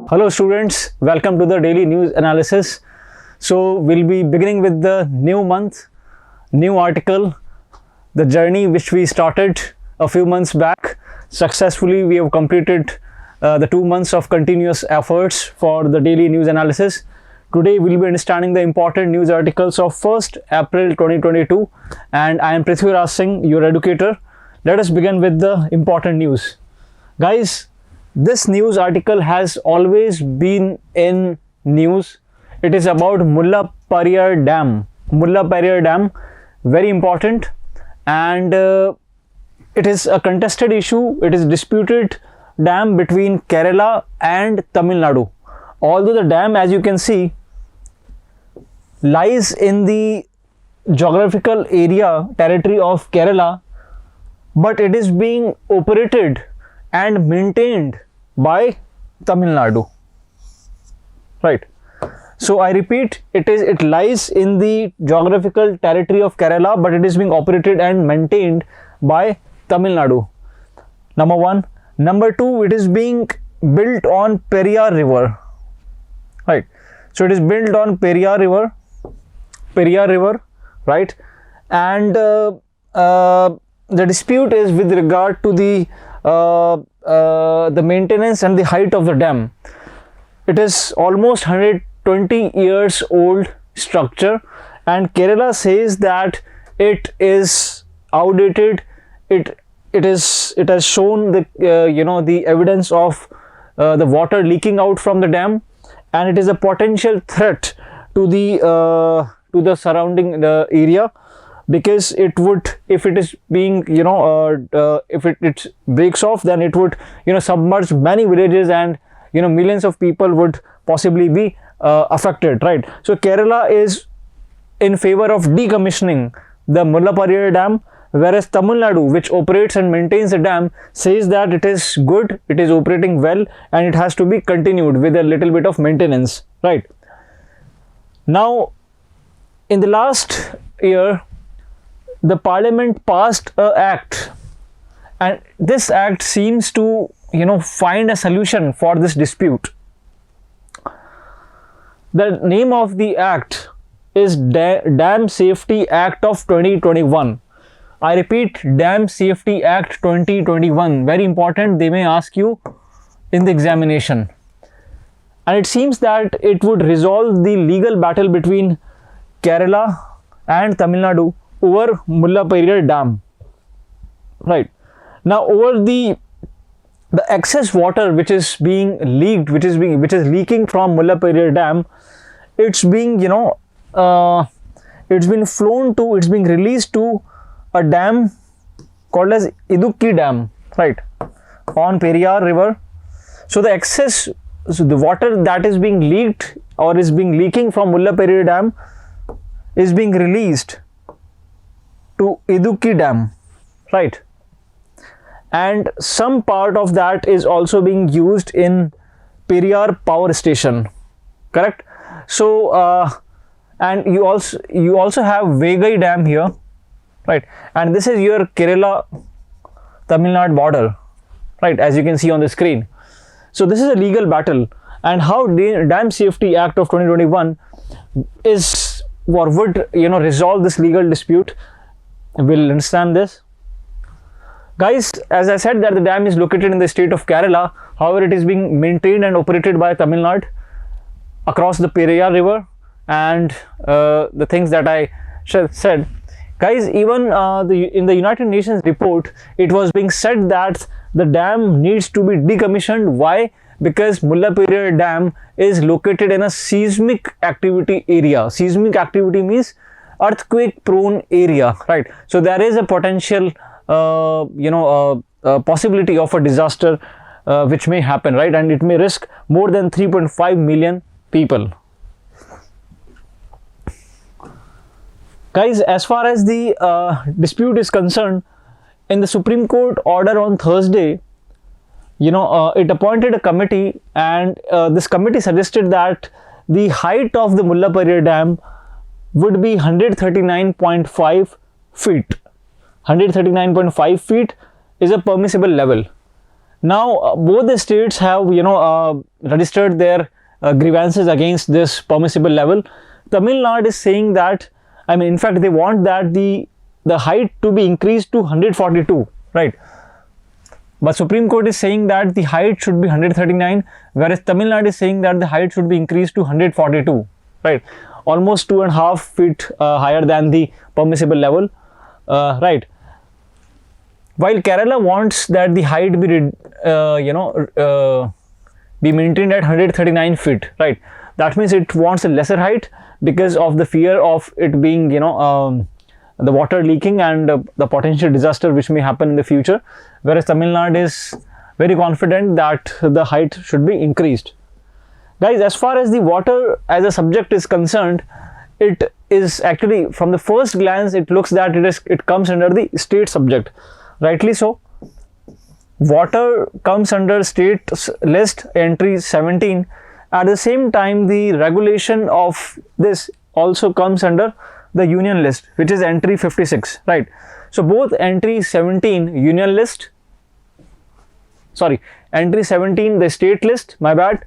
Hello students, welcome to the daily news analysis. So we'll be beginning with the new month, new article, the journey which we started a few months back. Successfully we have completed the 2 months of continuous efforts for the daily news analysis. Today we'll be understanding the important news articles of 1st April 2022 and I am Prithviraj Singh, your educator. Let us begin with the important news. Guys, this news article has always been in news. It is about MULLAPERIYARDAM Dam. MULLAPERIYARDAM Dam, very important, and it is a contested issue. It is disputed dam between Kerala and Tamil Nadu. Although the dam, as you can see, lies in the geographical area territory of Kerala, but it is being operated and maintained by Tamil Nadu, right? So I repeat, it lies in the geographical territory of Kerala, but it is being operated and maintained by Tamil Nadu. Number one. Number two, it is being built on Periyar River, right? So it is built on Periyar River, right? And the dispute is with regard to the maintenance and the height of the dam. It is almost 120 years old structure, and Kerala says that it is outdated. It has shown the the evidence of the water leaking out from the dam, and it is a potential threat to the surrounding area, because it would, if it is being if it breaks off, then it would submerge many villages, and millions of people would possibly be affected, right? So Kerala is in favor of decommissioning the MULLAPERIYAR Dam, whereas Tamil Nadu, which operates and maintains the dam, says that it is good, it is operating well, and it has to be continued with a little bit of maintenance, right? Now, in the last year, the parliament passed an act, and this act seems to find a solution for this dispute. The name of the act is Dam Safety Act of 2021. I repeat, Dam Safety Act 2021, very important. They may ask you in the examination, and it seems that it would resolve the legal battle between Kerala and Tamil Nadu over MULLAPERIYAR Dam, right? Now, over the excess water which is being leaked, which is leaking from MULLAPERIYAR Dam, it's being it's being released to a dam called as Idukki Dam, right, on Periyar River. So the water that is being leaked or is being leaking from MULLAPERIYAR Dam is being released to Idukki Dam, right? And some part of that is also being used in Periyar Power Station, correct? So and you also have Vaigai Dam here, right? And this is your Kerela Tamil Nadu border, right, as you can see on the screen. So this is a legal battle, and how Dam Safety Act of 2021 is or would resolve this legal dispute. We'll understand this. Guys, as I said, that the dam is located in the state of Kerala. However, it is being maintained and operated by Tamil Nadu across the Periyar River, and the things that I said. Guys, even in the United Nations report, it was being said that the dam needs to be decommissioned. Why? Because MULLAPERIYAR Dam is located in a seismic activity area. Seismic activity means earthquake prone area, right? So there is a potential possibility of a disaster which may happen, right? And it may risk more than 3.5 million people. Guys, as far as the dispute is concerned, in the Supreme Court order on Thursday, it appointed a committee, and this committee suggested that the height of the MULLAPERIYAR Dam would be 139.5 feet. 139.5 feet is a permissible level, Now both the states have registered their grievances against this permissible level. Tamil Nadu is saying that, I mean, in fact they want that the height to be increased to 142, right? But Supreme Court is saying that the height should be 139, whereas Tamil Nadu is saying that the height should be increased to 142, right? Almost 2.5 feet higher than the permissible level, right? While Kerala wants that the height be be maintained at 139 feet, right? That means it wants a lesser height because of the fear of it being, the water leaking and the potential disaster which may happen in the future, whereas Tamil Nadu is very confident that the height should be increased. Guys, as far as the water as a subject is concerned, it is actually, from the first glance, it looks that it comes under the state subject. Rightly so. Water comes under state list entry 17. At the same time, the regulation of this also comes under the union list, which is entry 56, right? So both entry 17 union list, sorry, entry 17 the state list, my bad.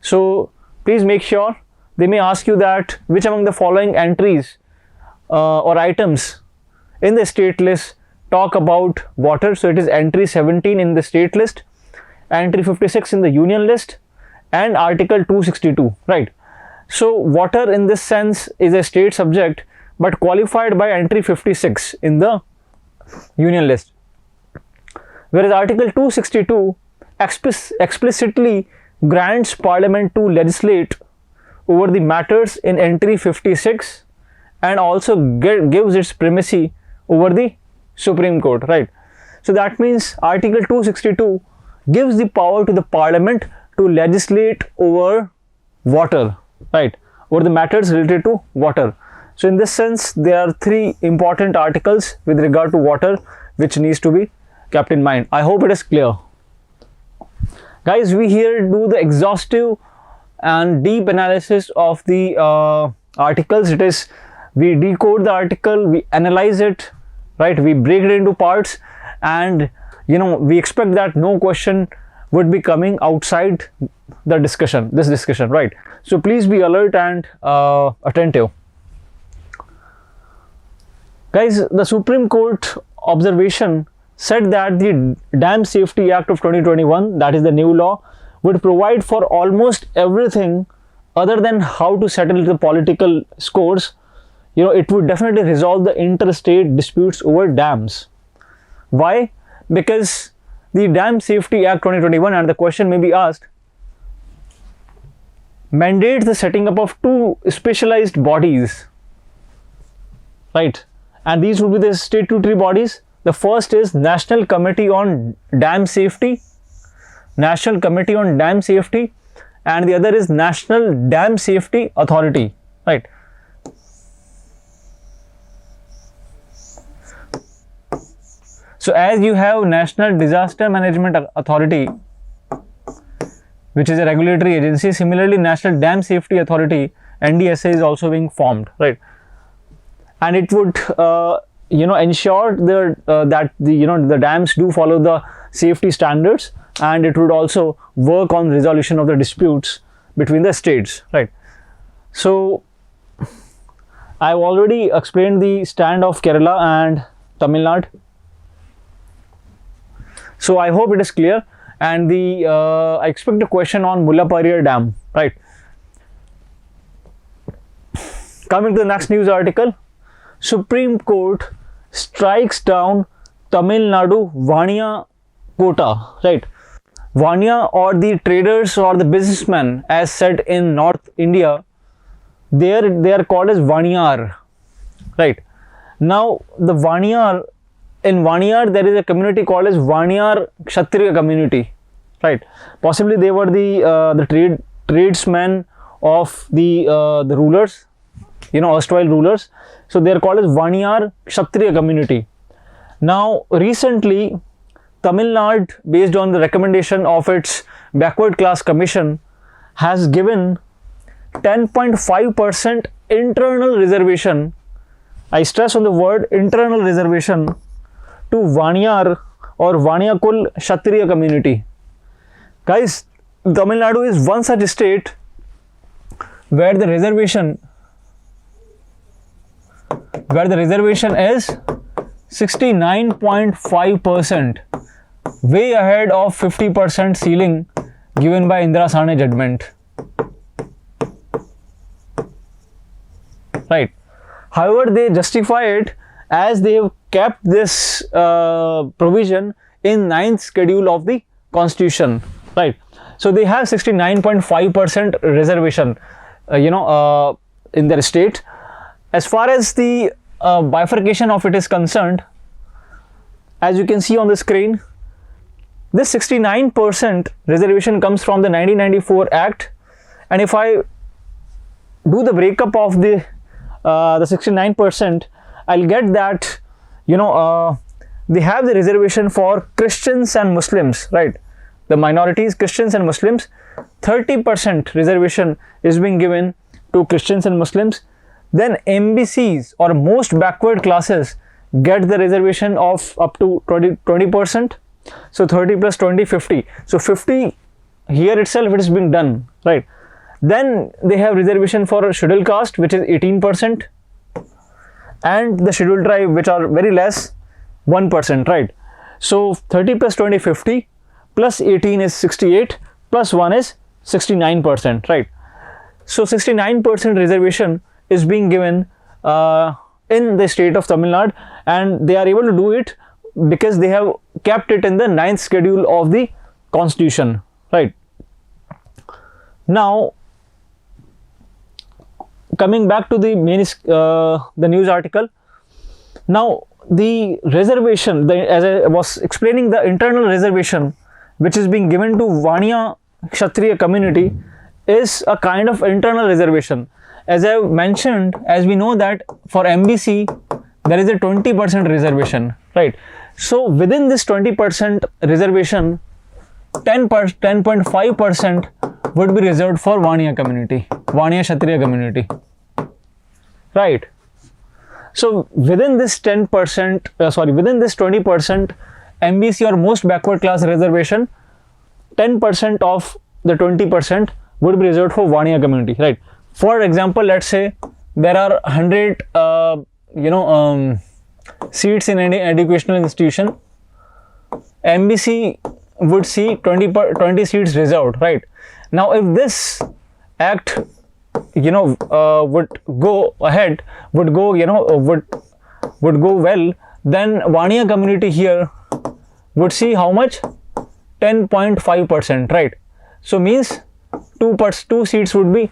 So please make sure, they may ask you that which among the following entries or items in the state list talk about water. So it is entry 17 in the state list, entry 56 in the union list, and article 262, right? So water in this sense is a state subject, but qualified by entry 56 in the union list, whereas article 262 explicitly grants parliament to legislate over the matters in entry 56 and also gives its primacy over the Supreme Court, right? So that means article 262 gives the power to the parliament to legislate over water, right, over the matters related to water. So in this sense, there are three important articles with regard to water which needs to be kept in mind. I hope it is clear. Guys, we here do the exhaustive and deep analysis of the articles. It is, we decode the article, we analyze it, right, we break it into parts, and we expect that no question would be coming outside the discussion, this discussion, right? So please be alert and attentive. Guys, the Supreme Court observation said that the Dam Safety Act of 2021, that is the new law, would provide for almost everything other than how to settle the political scores. It would definitely resolve the interstate disputes over dams. Why? Because the Dam Safety Act 2021, and the question may be asked, mandates the setting up of two specialized bodies, right? And these would be the statutory bodies. The first is National Committee on Dam Safety, National Committee on Dam Safety, and the other is National Dam Safety Authority, right? So as you have National Disaster Management Authority, which is a regulatory agency, similarly National Dam Safety Authority, NDSA, is also being formed, right? And it would ensure that the dams do follow the safety standards, and it would also work on resolution of the disputes between the states, right? So I've already explained the stand of Kerala and Tamil Nadu. So I hope it is clear, and I expect a question on Mullaperiyardam, right? Coming to the next news article, Supreme Court strikes down Tamil Nadu Vania quota, right? Vania, or the traders or the businessmen, as said in North India, they are called as Vaniar, right? Now the Vaniar, in Vaniar there is a community called as Vaniar Kshatriya community, right? Possibly they were the tradesmen of the rulers, erstwhile rulers. So they are called as Vaniar Kshatriya community. Now recently Tamil Nadu, based on the recommendation of its backward class commission, has given 10.5% internal reservation, I stress on the word internal reservation, to Vaniar or Vania Kul Kshatriya community. Guys, Tamil Nadu is one such state where the reservation is 69.5%, way ahead of 50% ceiling given by Indira Sane judgment. Right. However, they justify it as they have kept this provision in 9th schedule of the Constitution. Right. So they have 69.5% reservation, in their state. As far as the bifurcation of it is concerned, as you can see on the screen, this 69% reservation comes from the 1994 Act, and if I do the breakup of the 69%, I'll get that they have the reservation for Christians and Muslims, right? The minorities, Christians and Muslims. 30% reservation is being given to Christians and Muslims. Then MBCs or most backward classes get the reservation of up to 20%. So 30 plus 20, 50. So 50 here itself it is being done, right? Then they have reservation for scheduled caste, which is 18%, and the scheduled tribe, which are very less, 1%, right? So 30 plus 20, 50, plus 18 is 68, plus 1 is 69%, right? So 69% reservation is being given in the state of Tamil Nadu, and they are able to do it because they have kept it in the 9th schedule of the Constitution, right? Now, coming back to the main the news article. Now, the reservation, as I was explaining, the internal reservation which is being given to Vania Kshatriya community is a kind of internal reservation. As I mentioned, as we know that for MBC there is a 20% reservation, right? So within this 20% reservation, 10.5% would be reserved for Vania community, Vania Kshatriya community, right? So within this 10%, within this 20% MBC or most backward class reservation, 10% of the 20% would be reserved for Vania community, right? For example, let's say there are 100 seats in any educational institution. MBC would see 20 seats reserved, right? Now if this act would go ahead, would go well, then Vania community here would see how much? 10.5%, right? So means 2 seats would be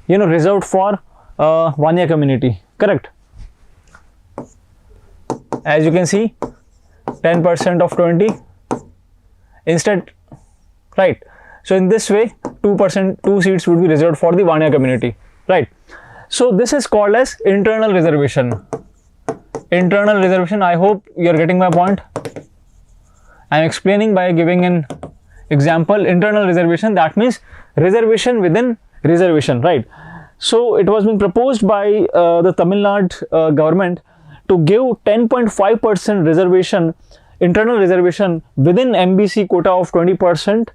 reserved for Vania community, correct? As you can see, 10% of 20 instead, right? So in this way, 2 seats would be reserved for the Vania community, right? So this is called as internal reservation. Internal reservation, I hope you are getting my point. I am explaining by giving an example. Internal reservation, that means reservation within reservation, right? So it was being proposed by the Tamil Nadu government to give 10.5% reservation, internal reservation within MBC quota of 20%,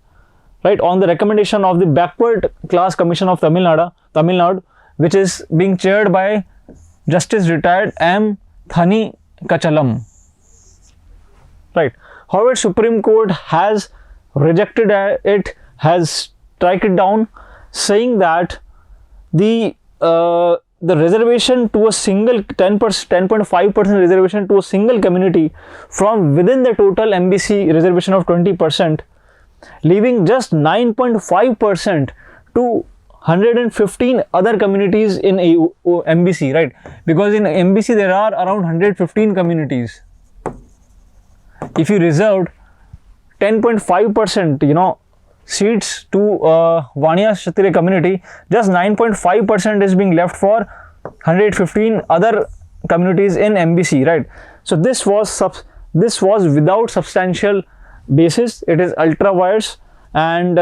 right, on the recommendation of the Backward Class Commission of Tamil Nadu, which is being chaired by Justice Retired M. Thani Kachalam, right? However, Supreme Court has rejected it, has struck it down, saying that the reservation to a single 10.5% reservation to a single community from within the total MBC reservation of 20%, leaving just 9.5% to 115 other communities in MBC, right? Because in MBC there are around 115 communities. If you reserved 10.5%, seats to Vania Kshatriya community, just 9.5% is being left for 115 other communities in MBC, right? So this was without substantial basis. It is ultra vires, and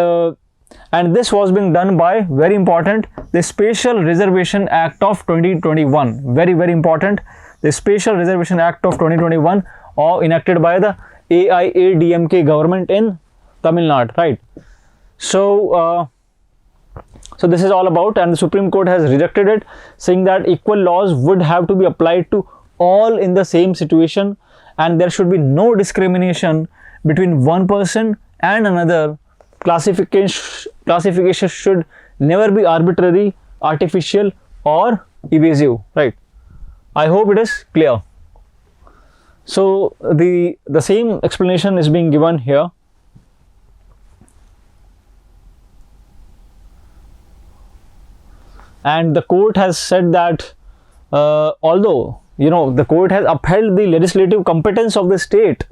this was being done by, very important, the Special Reservation Act of 2021. Very important. The Special Reservation Act of 2021, or enacted by the AIADMK government in Tamil Nadu, right? So so this is all about, and the Supreme Court has rejected it, saying that equal laws would have to be applied to all in the same situation, and there should be no discrimination between one person and another. Classification should never be arbitrary, artificial, or evasive, right? I hope it is clear. So the same explanation is being given here. And the court has said that although the court has upheld the legislative competence of the state,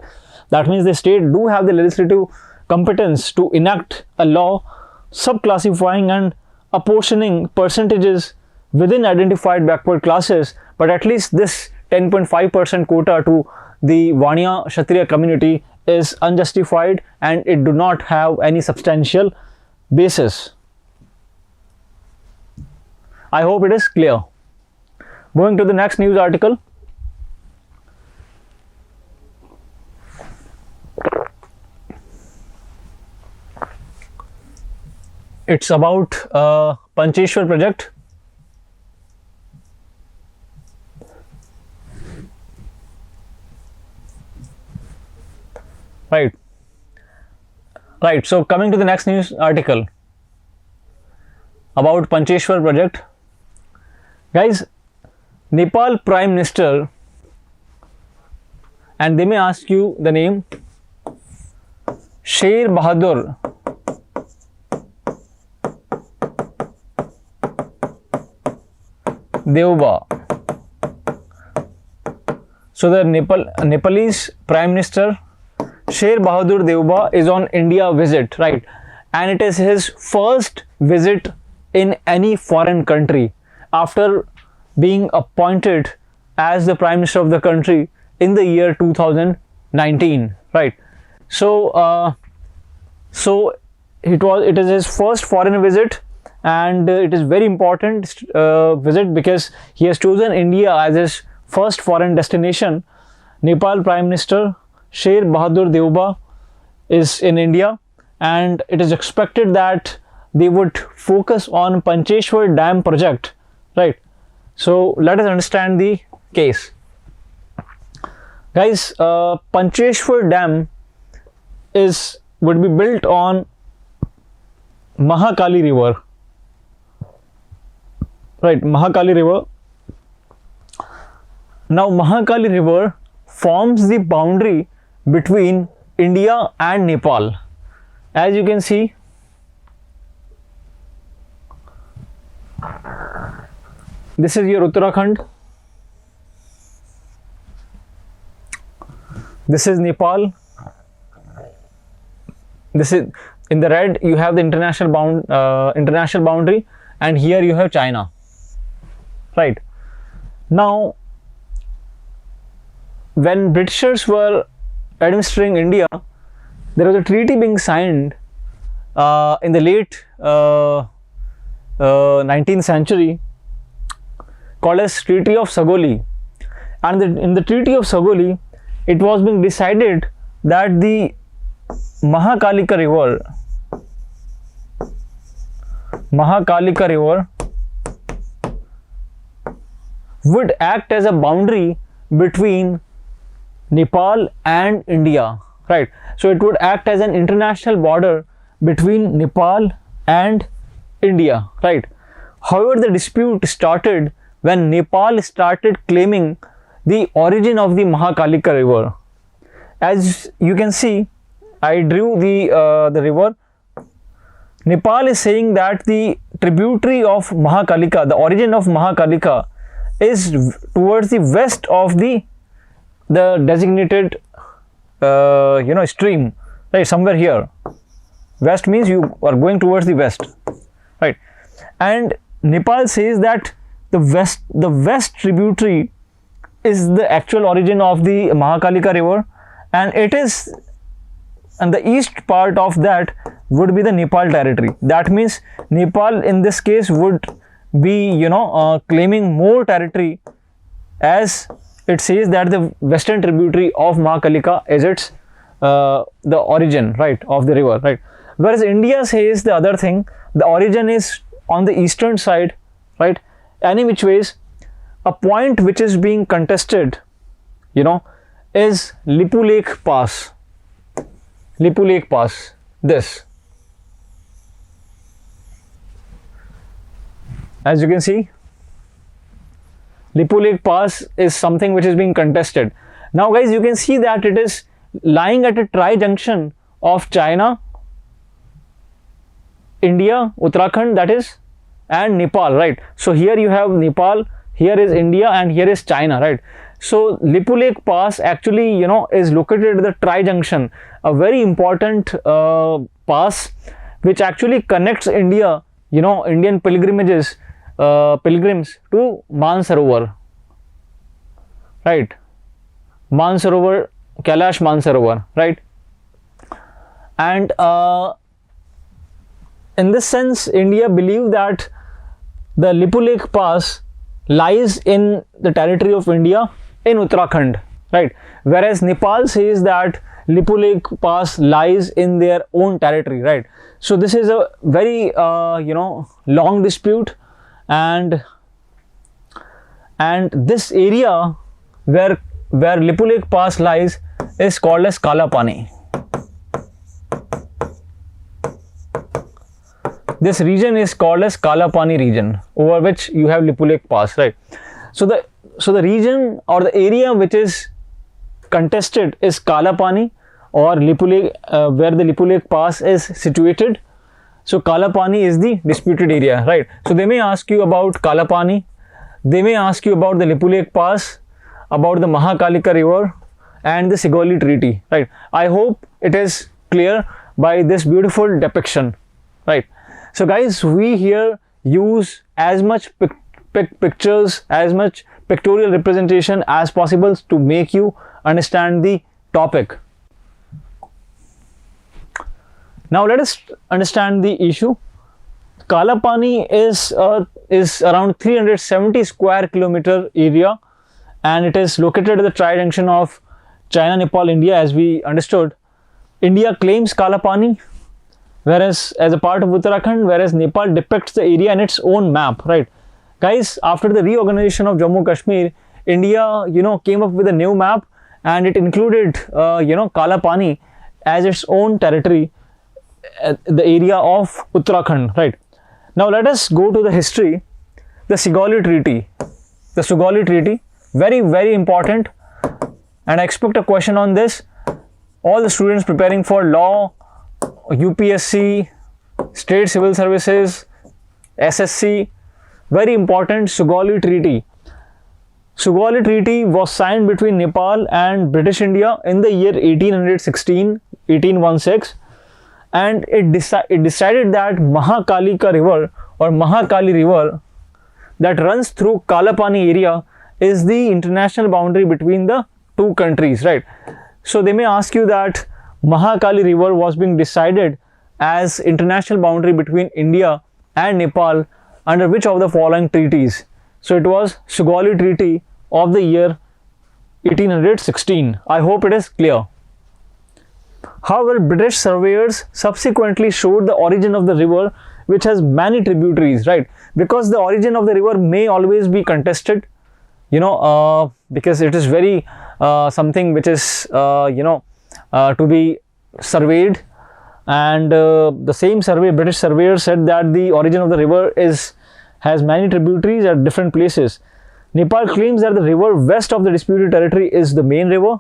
that means the state do have the legislative competence to enact a law subclassifying and apportioning percentages within identified backward classes, but at least this 10.5% quota to the Vania Kshatriya community is unjustified and it do not have any substantial basis. I hope it is clear. Going to the next news article. It's about Pancheshwar project. Right. So coming to the next news article about Pancheshwar project. Guys, Nepal Prime Minister, and they may ask you the name, Sher Bahadur Deuba. So the Nepalese Prime Minister Sher Bahadur Deuba is on India visit, right? And it is his first visit in any foreign country after being appointed as the Prime Minister of the country in the year 2019, right? So it is his first foreign visit, and it is very important visit because he has chosen India as his first foreign destination. Nepal Prime Minister Sher Bahadur Deuba is in India, and it is expected that they would focus on Pancheshwar Dam project, right? So let us understand the case. Guys, Pancheshwar Dam would be built on Mahakali River, right? Mahakali River. Now Mahakali River forms the boundary between India and Nepal. As you can see, this is your Uttarakhand, this is Nepal, this is in the red, you have the international boundary, and here you have China, right? Now when Britishers were administering India, there was a treaty being signed in the late 19th century called as Treaty of Sagoli, and in the Treaty of Sagoli it was being decided that the Mahakali River would act as a boundary between Nepal and India, right? So it would act as an international border between Nepal and India, right? However, the dispute started when Nepal started claiming the origin of the Mahakali River. As you can see, I drew the river. Nepal is saying that the tributary of Mahakalika, the origin of Mahakalika, is towards the west of the designated stream, right? Somewhere here. West means you are going towards the west, right? And Nepal says that the west tributary is the actual origin of the Mahakalika River, and the east part of that would be the Nepal territory. That means Nepal in this case would be claiming more territory, as it says that the western tributary of Mahakalika is its the origin, right, of the river, right? Whereas India says the other thing, the origin is on the eastern side, right? Any which ways, a point which is being contested, you know, is Lipulekh Pass, this. As you can see, Lipulekphpass is something which is being contested. Now guys, you can see that it is lying at a tri-junction of China, India, Uttarakhand, that is, and Nepal, right? So here you have Nepal, here is India, and here is China, right? So Lipulekphpass actually, you know, is located at the tri-junction, a very important pass which actually connects India, you know, Indian pilgrims to Mansarovar, right? Mansarovar, Kailash Mansarovar, right? And in this sense, India believe that the Lipulekphpass lies in the territory of India in Uttarakhand, right? Whereas Nepal says that Lipulekphpass lies in their own territory, right? So this is a very you know, long dispute, and this area where Lipulekphpass lies is called as Kalapani. This region is called as Kalapani region, over which you have Lipulekphpass, right? So the region or the area which is contested is Kalapani, or where the Lipulekphpass is situated. So Kalapani is the disputed area, right? So they may ask you about Kalapani, they may ask you about the Lipulekphpass, about the Mahakali River and the Sagoli Treaty, right? I hope it is clear by this beautiful depiction, right? So guys, we here use as much pictures, as much pictorial representation as possible to make you understand the topic. Now let us understand the issue. Kalapani is around 370 square kilometer area, and it is located at the tri-junction of China, Nepal, India, as we understood. India claims Kalapani, whereas as a part of Uttarakhand, whereas Nepal depicts the area in its own map, right? Guys, after the reorganization of Jammu Kashmir, India, you know, came up with a new map, and it included, you know, Kalapani as its own territory, the area of Uttarakhand, right? Now let us go to the history. The Sagoli Treaty, very, very important, and I expect a question on this. All the students preparing for law, UPSC, state civil services, SSC, very important. Sagoli Treaty. Sagoli Treaty was signed between Nepal and British India in the year 1816, and it decided that Mahakali River or Mahakali River that runs through Kalapani area is the international boundary between the two countries, right? So they may ask you that Mahakali River was being decided as international boundary between India and Nepal under which of the following treaties? So it was Sagoli Treaty of the year 1816. I hope it is clear. However, British surveyors subsequently showed the origin of the river, which has many tributaries, right? Because the origin of the river may always be contested, you know, because it is very something which is you know, to be surveyed, and the same survey, British surveyor, said that the origin of the river has many tributaries at different places. Nepal claims that the river west of the disputed territory is the main river,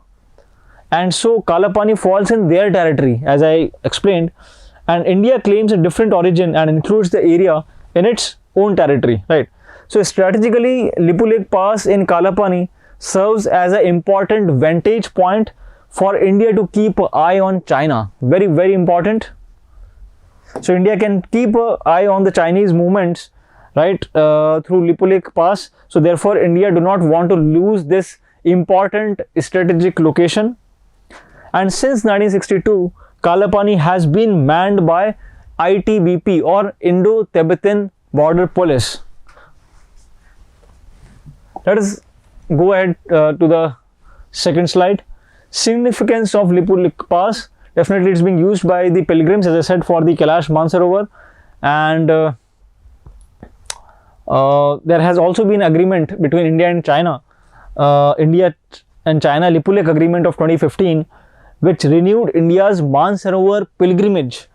and so Kalapani falls in their territory, as I explained, and India claims a different origin and includes the area in its own territory, right? So strategically, Lipulekphpass in Kalapani serves as an important vantage point for India to keep an eye on China. Very, very important. So India can keep an eye on the Chinese movements, right, through Lipulekphpass. So therefore, India do not want to lose this important strategic location. And since 1962, Kalapani has been manned by ITBP or Indo-Tibetan Border Police. Let us go ahead to the second slide. Significance of LIPULEKHPASS: definitely it's being used by the pilgrims, as I said, for the Kailash Mansarovar, and there has also been agreement between India and China. India and China Lipulekh Agreement of 2015, which renewed India's Mansarovar pilgrimage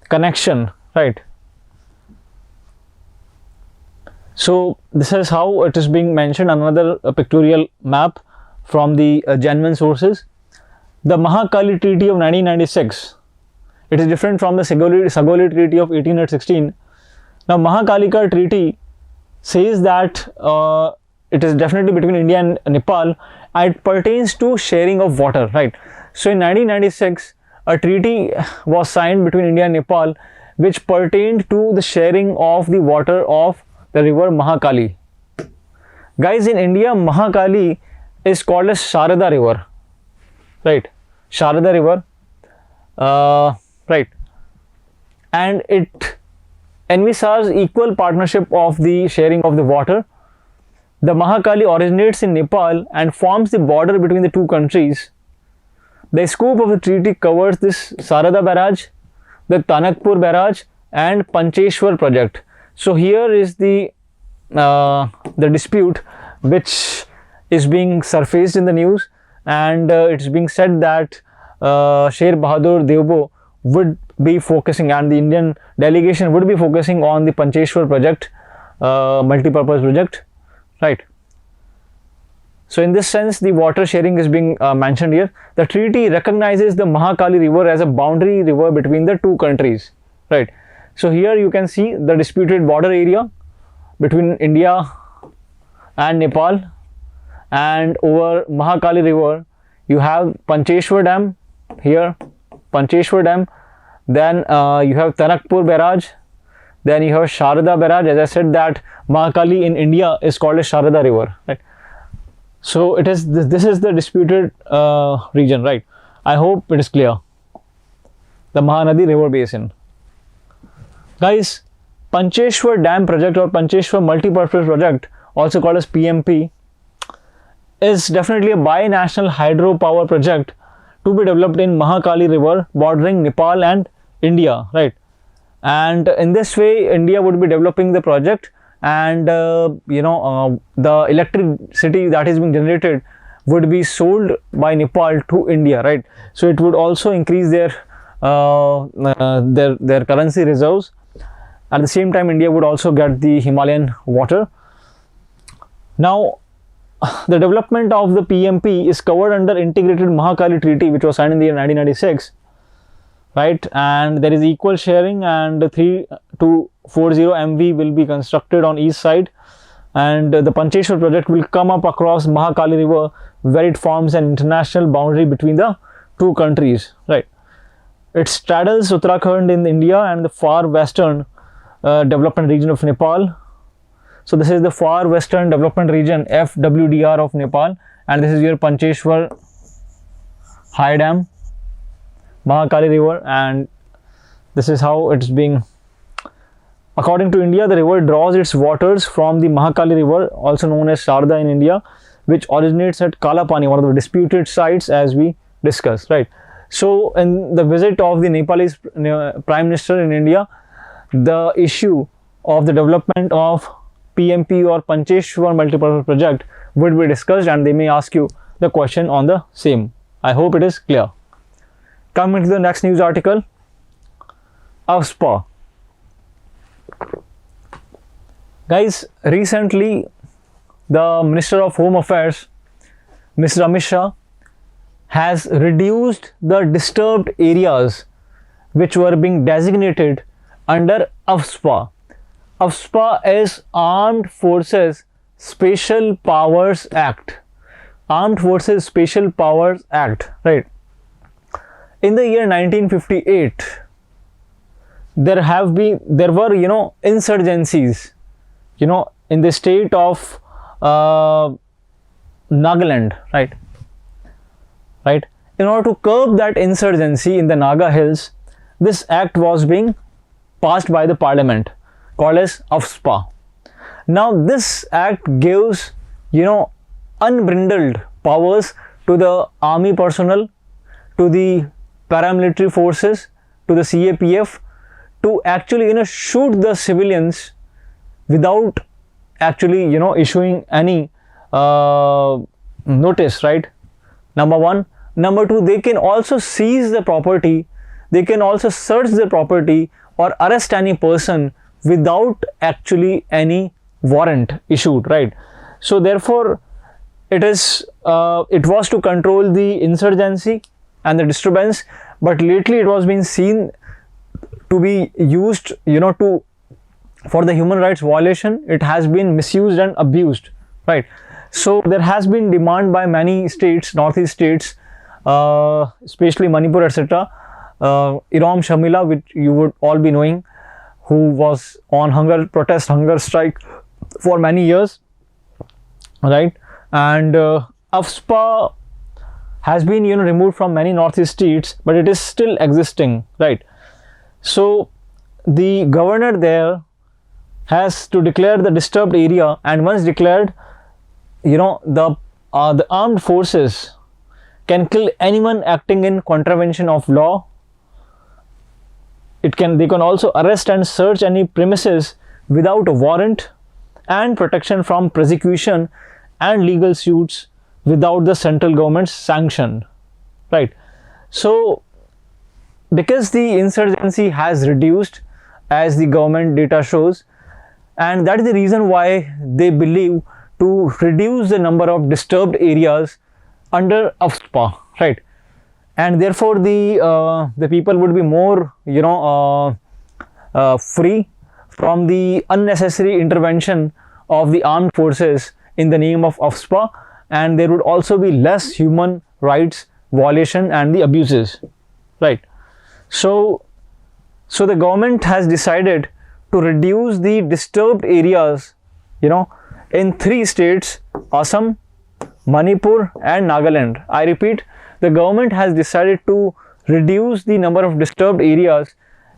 connection, right? So this is how it is being mentioned. Another pictorial map from the genuine sources. The Mahakali Treaty of 1996. It is different from the Sagoli Treaty of 1816. Now Mahakalika Treaty says that it is definitely between India and Nepal, and it pertains to sharing of water, right? So in 1996, a treaty was signed between India and Nepal, which pertained to the sharing of the water of the river Mahakali. Guys, in India, Mahakali is called as Sharada River, right? Sharada River, right? And it envisages equal partnership of the sharing of the water. The Mahakali originates in Nepal and forms the border between the two countries. The scope of the treaty covers this Sarada barrage, the Tanakpur barrage, and Pancheshwar project. So here is the dispute which is being surfaced in the news, and it's being said that Sher Bahadur Devbo would be focusing, and the Indian delegation would be focusing on the Pancheshwar project, multi-purpose project, right? So in this sense, the water sharing is being mentioned here. The treaty recognizes the Mahakali River as a boundary river between the two countries, right? So here you can see the disputed border area between India and Nepal, and over Mahakali River you have Pancheshwar Dam here, Pancheshwar Dam, then you have Tanakpur barrage, then you have Sharada barrage. As I said that Mahakali in India is called as Sharada River, right? So it is this is the disputed region, right? I hope it is clear. The Mahanadi River Basin. Guys, Pancheshwar Dam project or Pancheshwar multi-purpose project, also called as PMP, is definitely a binational hydropower project to be developed in Mahakali River bordering Nepal and India, right? And in this way, India would be developing the project, and the electricity that is being generated would be sold by Nepal to India, right? So it would also increase their currency reserves. At the same time, India would also get the Himalayan water. Now, the development of the PMP is covered under Integrated Mahakali Treaty, which was signed in the year 1996, right? And there is equal sharing, and 3240 MV will be constructed on east side, and the Pancheshwar project will come up across Mahakali River, where it forms an international boundary between the two countries, right? It straddles Uttarakhand in India and the far western development region of Nepal. So this is the far western development region, FWDR, of Nepal, and this is your Pancheshwar High Dam, Mahakali River, and this is how it's being. According to India, the river draws its waters from the Mahakali River, also known as Sharda in India, which originates at Kalapani, one of the disputed sites, as we discussed, right? So in the visit of the Nepalese Prime Minister in India, the issue of the development of PMP or Pancheshwar multipurpose project would be discussed, and they may ask you the question on the same. I hope it is clear. Coming to the next news article, AFSPA. Guys, recently the Minister of Home Affairs, Mr. Amit Shah, has reduced the disturbed areas which were being designated under AFSPA. AFSPA is Armed Forces Special Powers Act. Armed Forces Special Powers Act, right? In the year 1958, there were insurgencies, in the state of Nagaland, right? In order to curb that insurgency in the Naga hills, this act was being passed by the parliament, called as AFSPA. Now this act gives unbridled powers to the army personnel, to the paramilitary forces, to the CAPF, to actually shoot the civilians without actually issuing any notice, right? Number one. Number two, they can also seize the property, they can also search the property or arrest any person without actually any warrant issued, right? So therefore it was to control the insurgency and the disturbance, but lately it was being seen to be used for the human rights violation. It has been misused and abused, right? So there has been demand by many states, northeast states, especially Manipur, etc. Iram Shamila, which you would all be knowing, who was on hunger strike for many years, right? And AFSPA has been removed from many northeast states, but it is still existing, right? So the governor there has to declare the disturbed area, and once declared, the armed forces can kill anyone acting in contravention of law. They can also arrest and search any premises without a warrant, and protection from prosecution and legal suits without the central government's sanction, right? So because the insurgency has reduced, as the government data shows, and that is the reason why they believe to reduce the number of disturbed areas under AFSPA, right? And therefore the people would be more free from the unnecessary intervention of the armed forces in the name of AFSPA, and there would also be less human rights violation and the abuses, right? So the government has decided to reduce the disturbed areas in 3 states: Assam, Manipur and Nagaland. I repeat, the government has decided to reduce the number of disturbed areas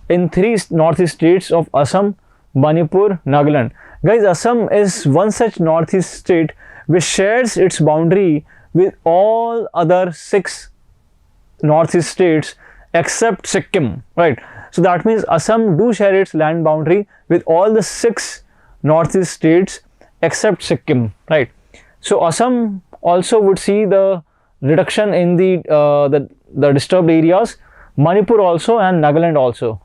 in 3 northeast states of Assam, Manipur, Nagaland. Guys, Assam is one such northeast state which shares its boundary with all other 6 northeast states except Sikkim, right? So that means Assam do share its land boundary with all the 6 northeast states except Sikkim, right? So Assam also would see the reduction in the disturbed areas, Manipur also, and Nagaland also.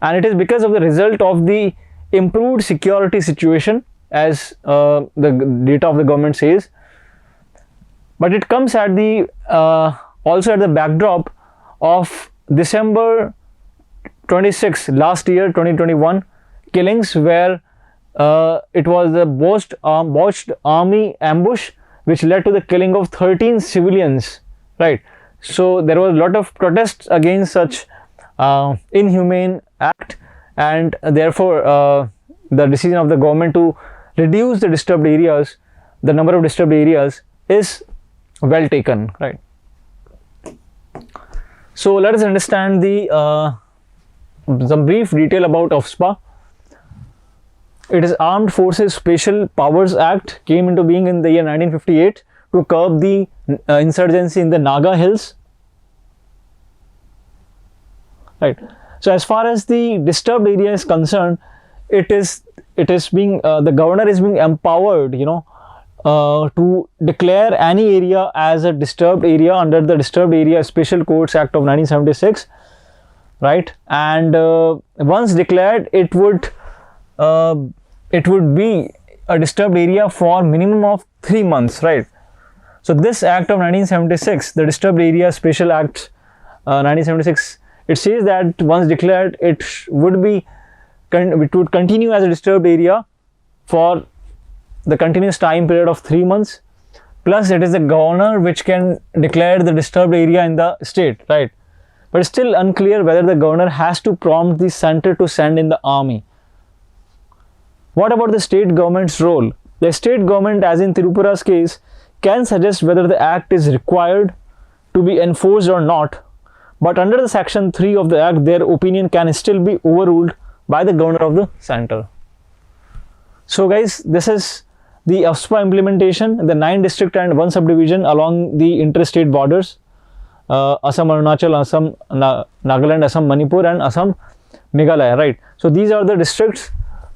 And it is because of the result of the improved security situation, as the data of the government says. But it comes at the also at the backdrop of December 26 last year, 2021 killings, where it was a botched army ambush which led to the killing of 13 civilians, right? So there was a lot of protests against such inhumane act, and therefore the decision of the government to reduce the disturbed areas, the number of disturbed areas, is well taken, right? So let us understand some brief detail about AFSPA. It is Armed Forces Special Powers Act, came into being in the year 1958 to curb the insurgency in the Naga hills, right? So as far as the disturbed area is concerned, it is being the governor is being empowered to declare any area as a disturbed area under the Disturbed Area Special Courts Act of 1976, right? And once declared, it would be a disturbed area for minimum of 3 months, right? So this act of 1976, the Disturbed Area Special Act 1976, it says that once declared, it would continue as a disturbed area for the continuous time period of 3 months. Plus it is the governor which can declare the disturbed area in the state, right? But it's still unclear whether the governor has to prompt the center to send in the army. What about the state government's role? The state government, as in Tripura's case, can suggest whether the act is required to be enforced or not, but under the section 3 of the act, their opinion can still be overruled by the governor of the center. So guys, this is the AFSPA implementation, the 9 district and 1 subdivision along the interstate borders, Assam, Arunachal, Assam, Nagaland, Assam, Manipur and Assam, Meghalaya, right. So these are the districts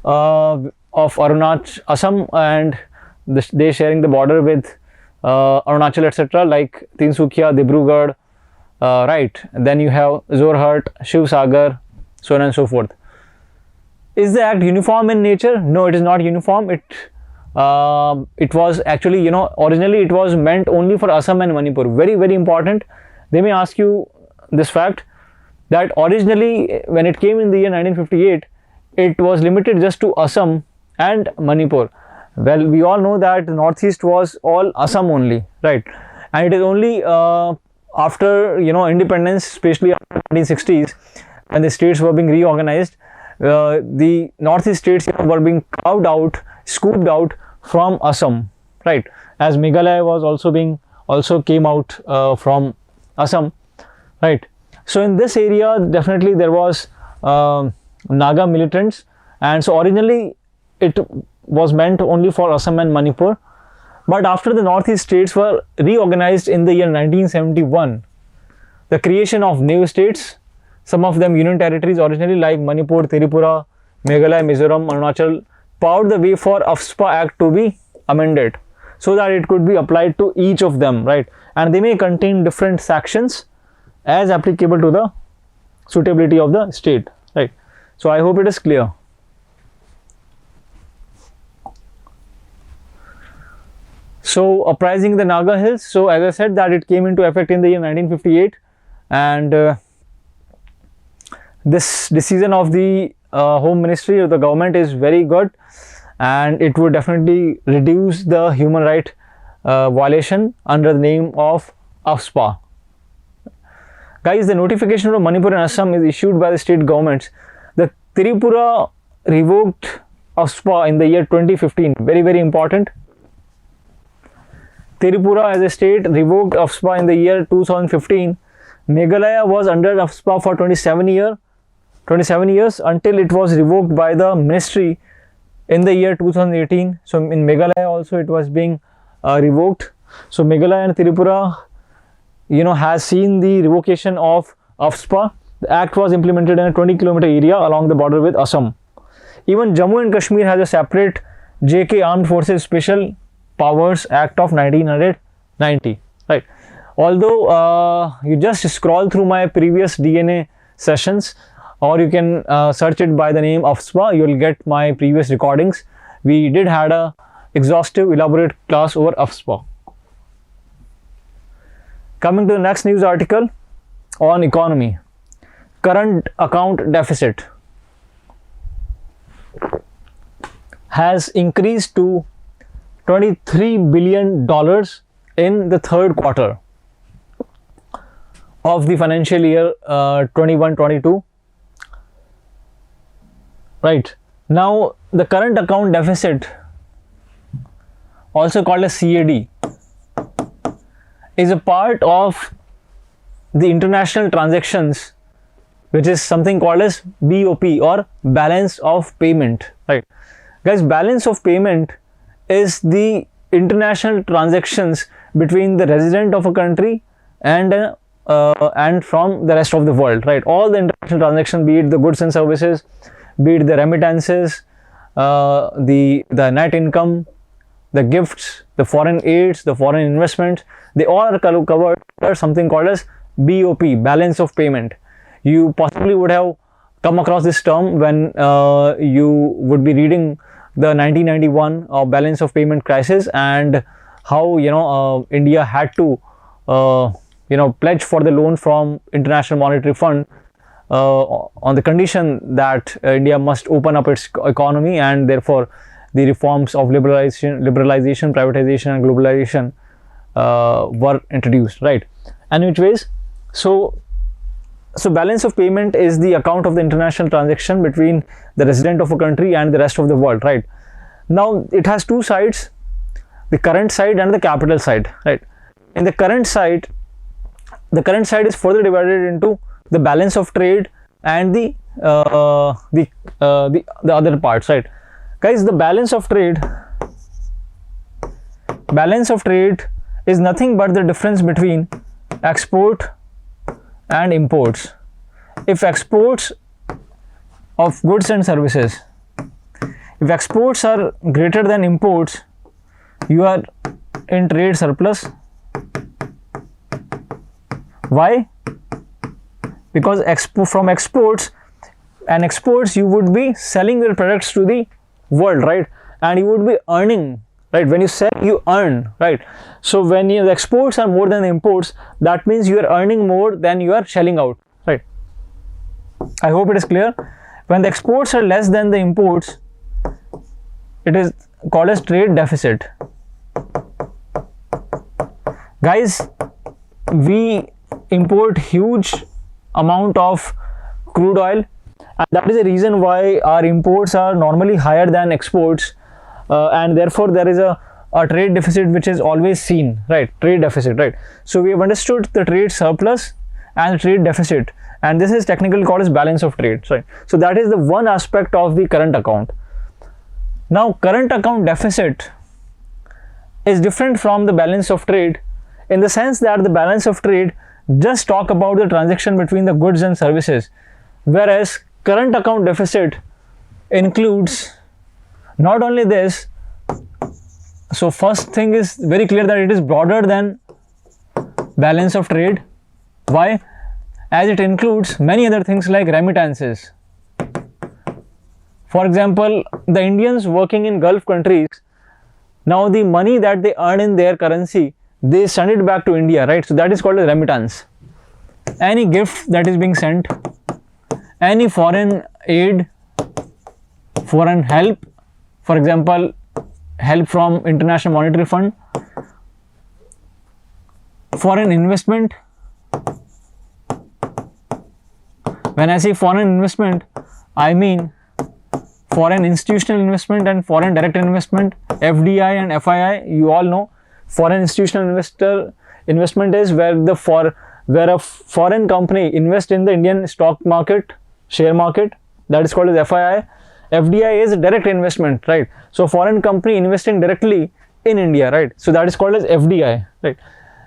of Arunachal, Assam, and they sharing the border with Arunachal, etc., like Tinsukia, Dibrugarh, right. Then you have Zorhat, Shivsagar, so on and so forth. Is the act uniform in nature? No, it is not uniform. It was actually, originally it was meant only for Assam and Manipur. Very, very important. They may ask you this fact that originally when it came in the year 1958, it was limited just to Assam and Manipur. Well, we all know that the northeast was all Assam only, right? And it is only after, independence, especially after 1960s, when the states were being reorganized, the northeast states were being carved out, scooped out from Assam, right? As Meghalaya was also came out from Assam, right? So in this area, definitely there was Naga militants, and so originally it was meant only for Assam and Manipur. But after the northeast states were reorganized in the year 1971, the creation of new states, some of them union territories originally like Manipur, Tripura, Meghalaya, Mizoram, Arunachal, paved the way for AFSPA Act to be amended so that it could be applied to each of them, right? And they may contain different sections as applicable to the suitability of the state, right? So I hope it is clear. So uprising the Naga Hills. So as I said that it came into effect in the year 1958, and this decision of the Home Ministry or the government is very good, and it would definitely reduce the human right violation under the name of AFSPA. Guys, the notification from Manipur and Assam is issued by the state governments. The Tripura revoked AFSPA in the year 2015. Very, very important. Tripura as a state revoked AFSPA in the year 2015. Meghalaya was under AFSPA for 27 years until it was revoked by the ministry in the year 2018. So in Meghalaya also it was being revoked. So Meghalaya and Tripura, has seen the revocation of AFSPA. The act was implemented in a 20-kilometer area along the border with Assam. Even Jammu and Kashmir has a separate JK Armed Forces Special Powers Act of 1990, right? Although you just scroll through my previous DNA sessions, or you can search it by the name AFSPA, you will get my previous recordings. We did had a exhaustive, elaborate class over AFSPA. Coming to the next news article on economy. Current account deficit has increased to $23 billion in the third quarter of the financial year 21-22. Right. Now, the current account deficit, also called as CAD, is a part of the international transactions, which is something called as BOP or balance of payment, right? Guys, balance of payment is the international transactions between the resident of a country and from the rest of the world, right? All the international transactions, be it the goods and services, be it the remittances, the net income, the gifts, the foreign aids, the foreign investments, they all are covered under something called as BOP, balance of payment. You possibly would have come across this term when you would be reading the 1991 balance of payment crisis, and how India had to pledge for the loan from International Monetary Fund on the condition that India must open up its economy, and therefore the reforms of liberalization, privatization and globalization were introduced, right? And which ways, so balance of payment is the account of the international transaction between the resident of a country and the rest of the world, right? Now it has two sides, the current side and the capital side, right? In the current side is further divided into the balance of trade and the other parts, right? Guys, the balance of trade balance of trade is nothing but the difference between export and imports. If exports of goods and services, if exports are greater than imports, you are in trade surplus. Why? Because from exports you would be selling your products to the world, right? And you would be earning, right? When you sell, you earn, right? So when the exports are more than the imports, that means you are earning more than you are shelling out, right? I hope it is clear. When the exports are less than the imports, it is called as trade deficit. Guys, we import huge amount of crude oil, and that is the reason why our imports are normally higher than exports, and therefore there is a trade deficit which is always seen, right? Trade deficit, right? So we have understood the trade surplus and the trade deficit, and this is technically called as balance of trade, right? So that is the one aspect of the current account. Now current account deficit is different from the balance of trade in the sense that the balance of trade just talk about the transaction between the goods and services, whereas current account deficit includes not only this. So first thing is very clear that it is broader than balance of trade. Why? As it includes many other things like remittances. For example, the Indians working in Gulf countries, now the money that they earn in their currency, they send it back to India, right? So that is called a remittance. Any gift that is being sent, any foreign aid, foreign help, for example, help from International Monetary Fund, foreign investment. When I say foreign investment, I mean foreign institutional investment and foreign direct investment, FDI and FII. You all know foreign institutional investment is where a foreign company invests in the Indian stock market, share market. That is called as FII. FDI is direct investment, right? So foreign company investing directly in India, right? So that is called as FDI, right?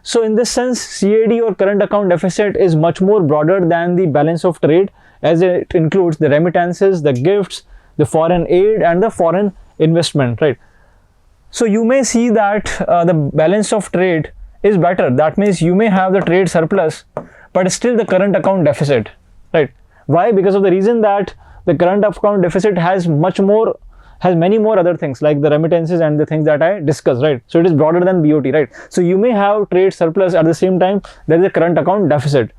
So in this sense, CAD or current account deficit is much more broader than the balance of trade, as it includes the remittances, the gifts, the foreign aid and the foreign investment, right? So you may see that the balance of trade is better. That means you may have the trade surplus, but still the current account deficit, right? Why? Because of the reason that the current account deficit has many more other things like the remittances and the things that I discussed, right? So it is broader than BOT, right? So you may have trade surplus, at the same time there is a current account deficit.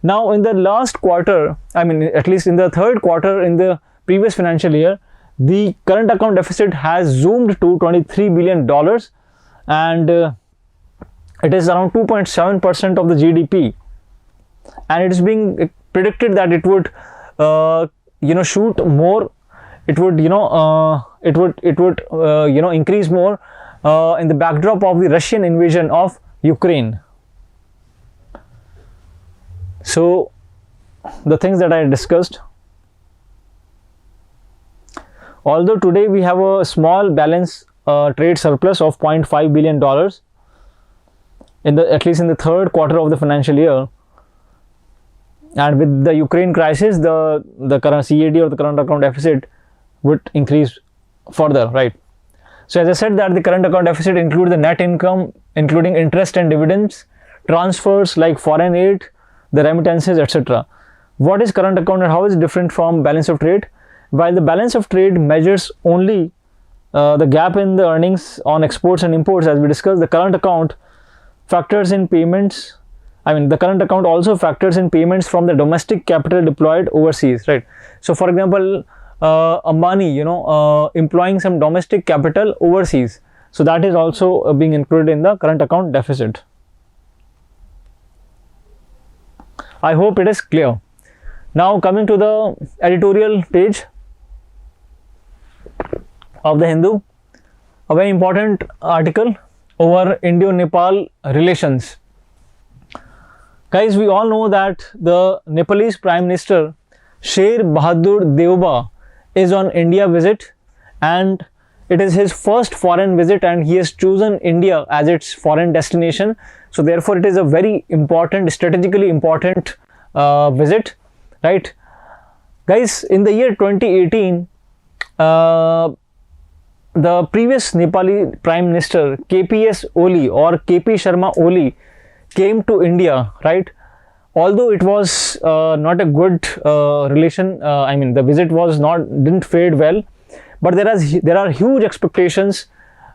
Now in the last quarter, I mean at least in the third quarter in the previous financial year, the current account deficit has zoomed to $23 billion, and it is around 2.7% of the GDP, and it is being predicted that it would shoot more. It would increase more in the backdrop of the Russian invasion of Ukraine. So the things that I discussed, although today we have a small balance trade surplus of $0.5 billion at least in the third quarter of the financial year, and with the Ukraine crisis, the current CAD or the current account deficit would increase further, right? So as I said that the current account deficit includes the net income, including interest and dividends, transfers like foreign aid, the remittances, etc. What is current account and how is it different from balance of trade? While the balance of trade measures only the gap in the earnings on exports and imports, as we discussed, the current account factors in payments. I mean, the current account also factors in payments from the domestic capital deployed overseas, right? So for example, Ambani, employing some domestic capital overseas. So that is also being included in the current account deficit. I hope it is clear. Now coming to the editorial page of the Hindu, a very important article over Indio-Nepal relations. Guys, we all know that the Nepalese Prime Minister Sher Bahadur Deuba is on India visit, and It is his first foreign visit and he has chosen India as its foreign destination. So therefore it is a very important, strategically important visit, right? Guys, in the year 2018, the previous Nepali Prime Minister KPS Oli or KP Sharma Oli came to India, right? Although it was not a good relation, I mean the visit was didn't fade well, but there are huge expectations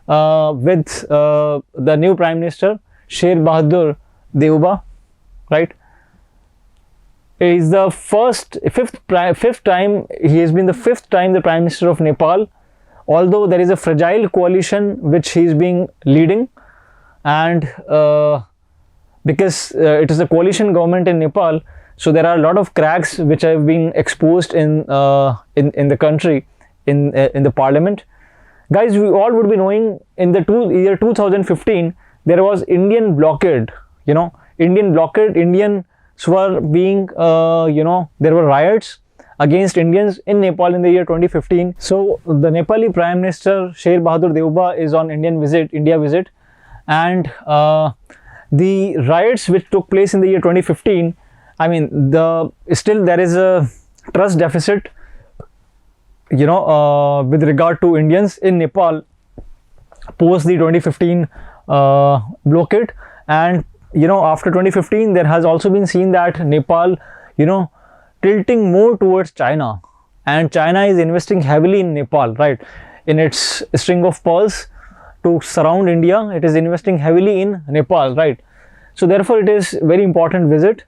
with the new Prime Minister Sher Bahadur Deuba, right? He is the fifth time, he has been the fifth time the Prime Minister of Nepal, although there is a fragile coalition which he is being leading, and because it is a coalition government in Nepal, so there are a lot of cracks which have been exposed in the country, in the parliament. Guys, we all would be knowing in the year 2015 there was Indian blockade, you know, Indians were being, there were riots against Indians in Nepal in the year 2015. So the Nepali Prime Minister Sher Bahadur Deuba is on India visit, and the riots which took place in the year 2015, I mean still there is a trust deficit, you know, with regard to Indians in Nepal post the 2015 blockade. And you know, after 2015 there has also been seen that Nepal, you know, tilting more towards China, and China is investing heavily in Nepal, right? In its string of pearls to surround India, it is investing heavily in Nepal, right? So therefore it is very important visit.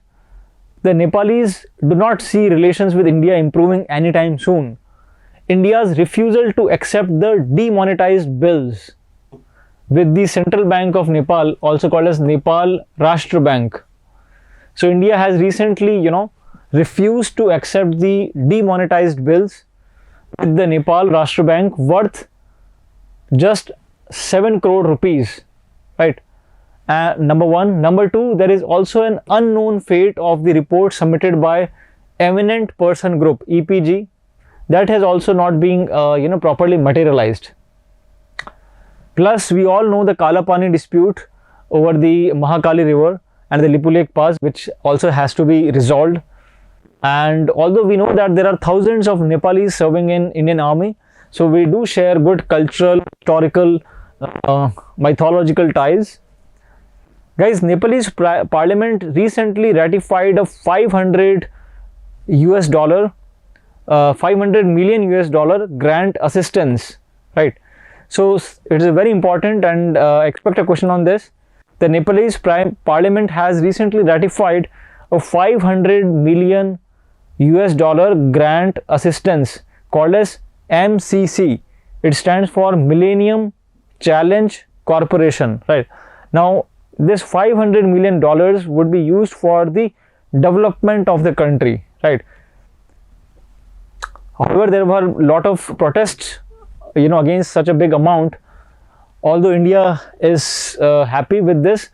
The Nepalese do not see relations with India improving anytime soon. India's refusal to accept the demonetized bills with the Central Bank of Nepal, also called as Nepal Rashtra Bank. So India has recently, you know, refused to accept the demonetized bills with the Nepal Rashtra Bank worth just 7 crore rupees, right? Number one. Number two, there is also an unknown fate of the report submitted by Eminent Person Group, EPG, that has also not been properly materialized. Plus, we all know the Kalapani dispute over the Mahakali River and the Lipulekhpass, which also has to be resolved. And although we know that there are thousands of Nepalis serving in Indian Army, so we do share good cultural, historical, mythological ties. Guys, Nepalese parliament recently ratified a $500 million grant assistance, right? So it is very important, and expect a question on this. The Nepalese parliament has recently ratified a $500 million grant assistance called as MCC. It stands for Millennium Challenge Corporation, right? Now this $500 million would be used for the development of the country, right? However, there were a lot of protests, you know, against such a big amount. Although India is happy with this,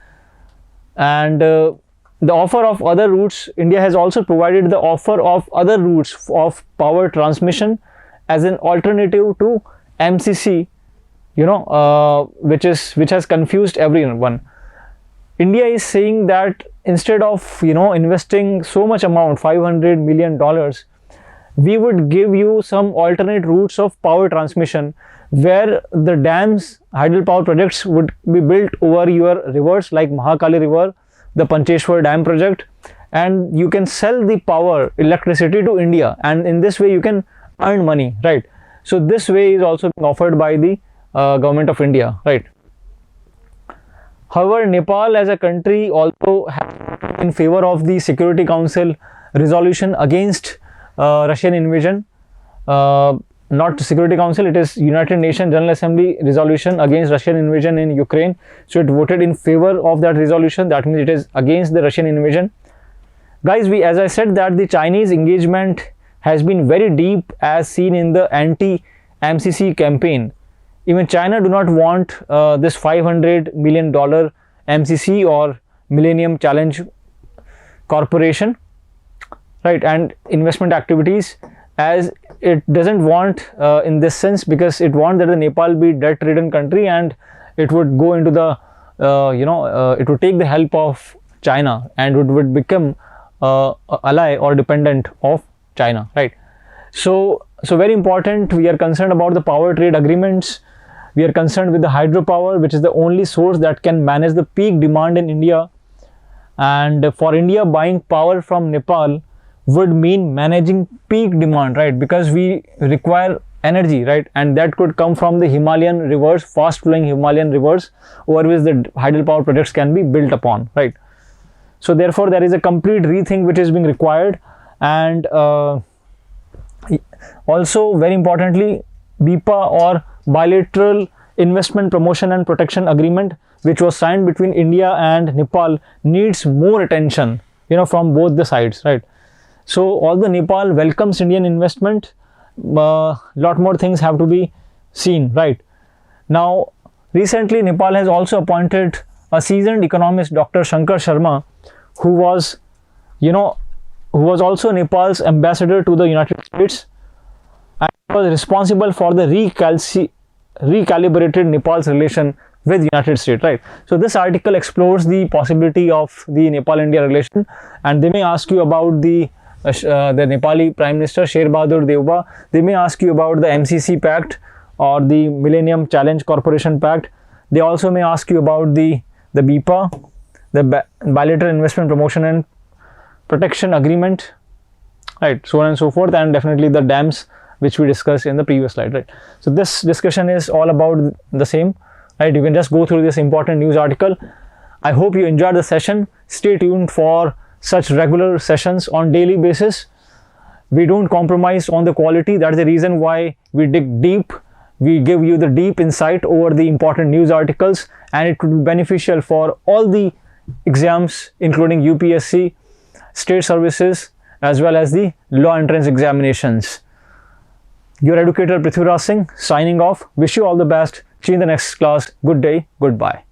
and the offer of other routes, India has also provided the offer of other routes of power transmission as an alternative to MCC, you know, which has confused everyone. India is saying that instead of, you know, investing so much amount, $500 million, we would give you some alternate routes of power transmission where the dams, hydropower projects would be built over your rivers like Mahakali River, the Pancheshwar project, and you can sell the power, electricity to India, and in this way you can earn money, right? So this way is also being offered by the government of India, right? However, Nepal as a country also has in favor of the Security Council resolution against Russian invasion. Not Security Council, it is United Nations General Assembly resolution against Russian invasion in Ukraine. So it voted in favor of that resolution. That means it is against the Russian invasion. Guys, as I said, that the Chinese engagement has been very deep, as seen in the anti-MCC campaign. Even China do not want this $500 million MCC or Millennium Challenge Corporation, right, and investment activities, as it doesn't want in this sense, because it wants that the Nepal be debt ridden country, and it would go into the it would take the help of China, and it would become a ally or dependent of China, right? So very important, we are concerned about the power trade agreements. We are concerned with the hydropower, which is the only source that can manage the peak demand in India. And for India, buying power from Nepal would mean managing peak demand, right? Because we require energy, right? And that could come from the Himalayan rivers, fast flowing Himalayan rivers, over which the hydropower projects can be built upon, right? So therefore, there is a complete rethink which is being required. And also very importantly, BIPA, or Bilateral Investment Promotion and Protection Agreement, which was signed between India and Nepal, needs more attention, from both the sides, right? So although Nepal welcomes Indian investment, lot more things have to be seen, right? Now, recently Nepal has also appointed a seasoned economist, Dr. Shankar Sharma, who was also Nepal's ambassador to the United States, and was responsible for the recalibrated Nepal's relation with United States, right? So this article explores the possibility of the Nepal-India relation, and they may ask you about the Nepali Prime Minister Sher Bahadur Deuba. They may ask you about the MCC Pact or the Millennium Challenge Corporation Pact. They also may ask you about the BIPA, the Bilateral Investment Promotion and Protection Agreement, right? So on and so forth, and definitely the dams, which we discussed in the previous slide, right? So this discussion is all about the same, right? You can just go through this important news article. I hope you enjoyed the session. Stay tuned for such regular sessions on daily basis. We don't compromise on the quality. That's the reason why we dig deep. We give you the deep insight over the important news articles, and it could be beneficial for all the exams, including UPSC, state services, as well as the law entrance examinations. Your educator Prithviraj Singh signing off. Wish you all the best. See you in the next class. Good day. Goodbye.